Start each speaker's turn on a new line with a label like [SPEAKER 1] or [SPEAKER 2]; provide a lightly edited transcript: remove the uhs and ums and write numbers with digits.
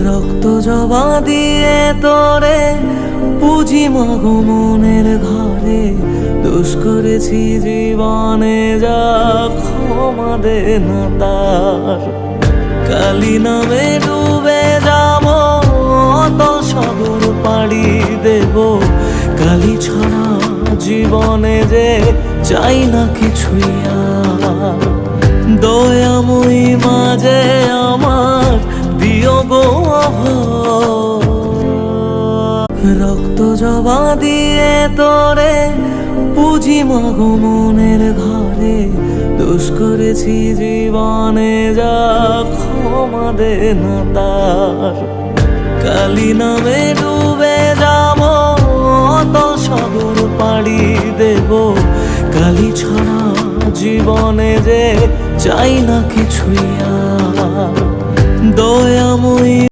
[SPEAKER 1] রক্ত জবা দিয়ে তোরে পুঁজি মাগো মনের ঘরে, দোষ করেছি জীবনে যা ক্ষমা দে না তার। কালী নামে ডুবে যাব অতল সাগর পাড়ি দেব, কালী ছাড়া জীবনে যে চাই না কিছুই আর। দয়াময়ী মাঝে আমার দিও গো অভয়, রক্ত জবা দিয়ে তোরে পুঁজি মাগো মনের ঘরে, দোষ করেছি জীবনে যা ক্ষমা দে না তার। কালী নামে ডুবে যাব অতল সাগর পাড়ি দেব, কালী ছাড়া জীবনে যে চাই না কিছুই আর। দয়াময়ী